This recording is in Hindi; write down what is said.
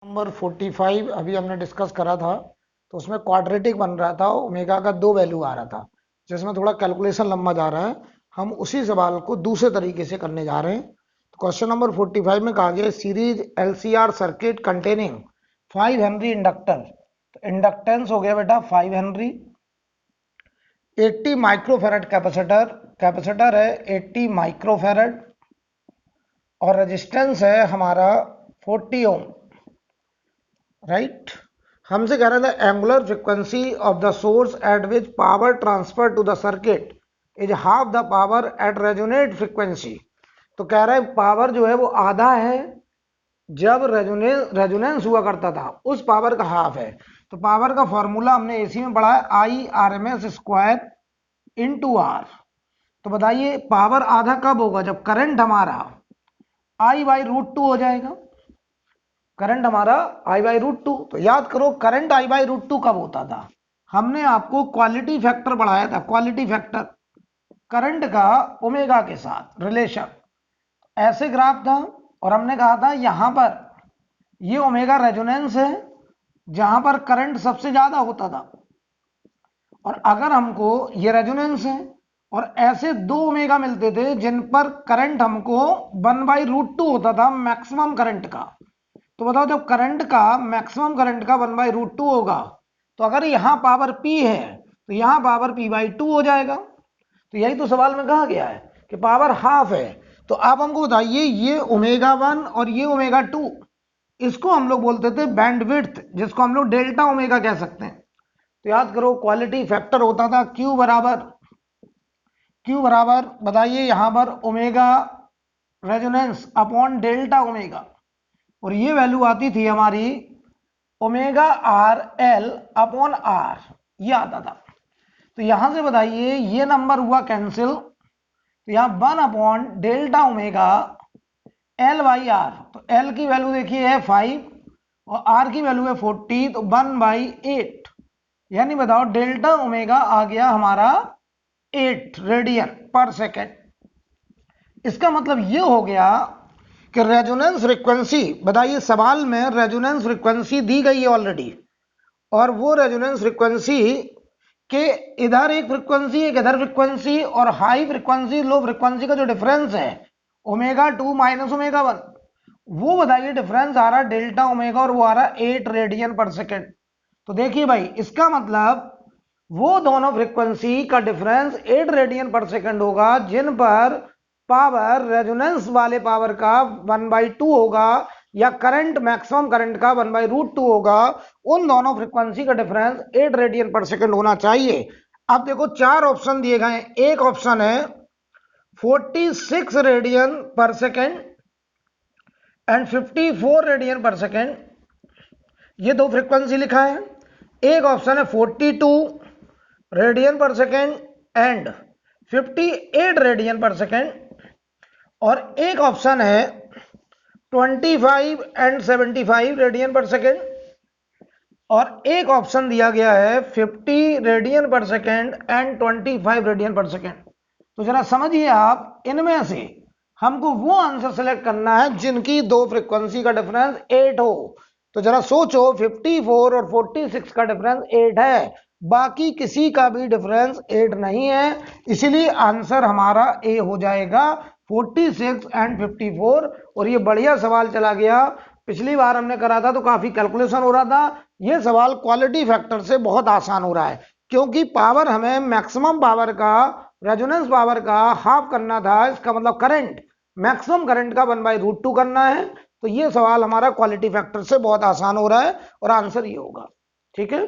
नंबर 45 अभी हमने डिस्कस करा था, तो उसमें क्वाड्रेटिक बन रहा था, ओमेगा का 2 वैल्यू आ रहा था, जिसमें थोड़ा कैलकुलेशन लंबा जा रहा है। हम उसी सवाल को दूसरे तरीके से करने जा रहे हैं। तो क्वेश्चन नंबर 45 में कहा गया series LCR circuit containing 5 Henry inductor. तो इंडक्टेंस हो गया बेटा 5 हेनरी, 80 माइक्रोफेरेड कैपेसिटर है 80 माइक्रोफेरेड, और रेजिस्टेंस है हमारा 40 ओम। राइट, हमसे कह रहा था angular frequency of the source at which power transfer to the circuit is half the power at resonate frequency. तो कह रहा है पावर जो है वो आधा है जब रेजोनेंस हुआ करता था, उस पावर का हाफ है। तो पावर का फॉर्मूला हमने एसी में पढ़ा है, I R M S square into R. तो बताइए पावर आधा कब होगा? जब करंट हमारा आई बाई रूट टू हो जाएगा। करंट हमारा आई बाई रूट टू। तो याद करो current I by root two कब होता था? हमने आपको क्वालिटी फैक्टर पढ़ाया था, क्वालिटी फैक्टर करंट का ओमेगा के साथ रिलेशन। ऐसे ग्राफ था और हमने कहा था यहां पर ये ओमेगा रेजोनेंस है जहां पर करंट सबसे ज्यादा होता था, और अगर हमको ये रेजोनेंस है और ऐसे दो ओमेगा मिलते थे जिन पर करंट हमको 1/√2 होता था मैक्सिमम करंट का। तो बताओ जब करंट का मैक्सिमम करंट का 1/√2 होगा, तो अगर यहां पावर P है तो यहां पावर P/2 हो जाएगा। तो यही तो सवाल में कहा गया है कि पावर हाफ है। तो आप हमको बताइए ये ω1 और ये ω2, इसको हम लोग बोलते थे बैंडविड्थ, जिसको हम लोग डेल्टा ओमेगा कह सकते हैं। तो याद करो क्वालिटी फैक्टर होता था Q बराबर बताइए यहां पर omega resonance upon delta omega, और ये वैल्यू आती थी हमारी omega R L upon R, ये आता था। तो यहां से बताइए ये नंबर हुआ कैंसिल, तो यहां 1 upon delta omega L by R. तो एल की वैल्यू देखिए है 5 और आर की वैल्यू है 40, तो 1/8, यानी बताओ डेल्टा ओमेगा आ गया हमारा 8 रेडियन पर सेकेंड। इसका मतलब ये हो गया कि रेजोनेंस फ्रीक्वेंसी, बताइए सवाल में रेजोनेंस फ्रीक्वेंसी दी गई है ऑलरेडी, और वो रेजोनेंस फ्रीक्वेंसी के इधर एक फ्रीक्वेंसी एक इधर फ्रीक्वेंसी, और हाई फ्रीक्वेंसी लो फ्रीक्वेंसी का जो डिफरेंस है ω2 माइनस ω1, वो बताइए डिफरेंस आ रहा डेल्टा ओमेगा और वो आ रहा 8 रेडियन पर सेकेंड। तो देखिए भाई इसका मतलब वो दोनों फ्रीक्वेंसी का डिफरेंस 8 रेडियन पर सेकेंड होगा जिन पर पावर रेजोनेंस वाले पावर का 1/2 होगा, या करंट मैक्सिमम करंट का 1/√2 होगा। उन दोनों फ्रीक्वेंसी का डिफरेंस 8 रेडियन पर सेकेंड होना चाहिए। अब देखो चार ऑप्शन दिए गए हैं। एक ऑप्शन है 46 रेडियन पर सेकेंड एंड 54 रेडियन पर सेकेंड, ये दो फ्रीक्वेंसी लिखा है। एक ऑप्शन है 42 रेडियन पर सेकेंड एंड 58 रेडियन पर सेकेंड, और एक ऑप्शन है 25 एंड 75 रेडियन पर सेकेंड, और एक ऑप्शन दिया गया है 50 रेडियन पर सेकेंड एंड 25 रेडियन पर सेकेंड। तो जरा समझिए आप, इनमें से हमको वो आंसर सेलेक्ट करना है जिनकी दो फ्रीक्वेंसी का डिफरेंस 8 हो। तो जरा सोचो 54 और 46 का डिफरेंस 8 है, बाकी किसी का भी डिफरेंस 8 नहीं है, इसीलिए आंसर हमारा ए हो जाएगा 46 एंड 54। और ये बढ़िया सवाल चला गया, पिछली बार हमने करा था तो काफी कैलकुलेशन हो रहा था, ये सवाल क्वालिटी फैक्टर से बहुत आसान हो रहा है, क्योंकि पावर हमें मैक्सिमम पावर का रेजोनेंस पावर का हाफ करना था। इसका मतलब करंट मैक्सिमम करंट का 1/√2 करना है। तो ये सवाल हमारा क्वालिटी फैक्टर से बहुत आसान हो रहा है और आंसर ये होगा। ठीक है।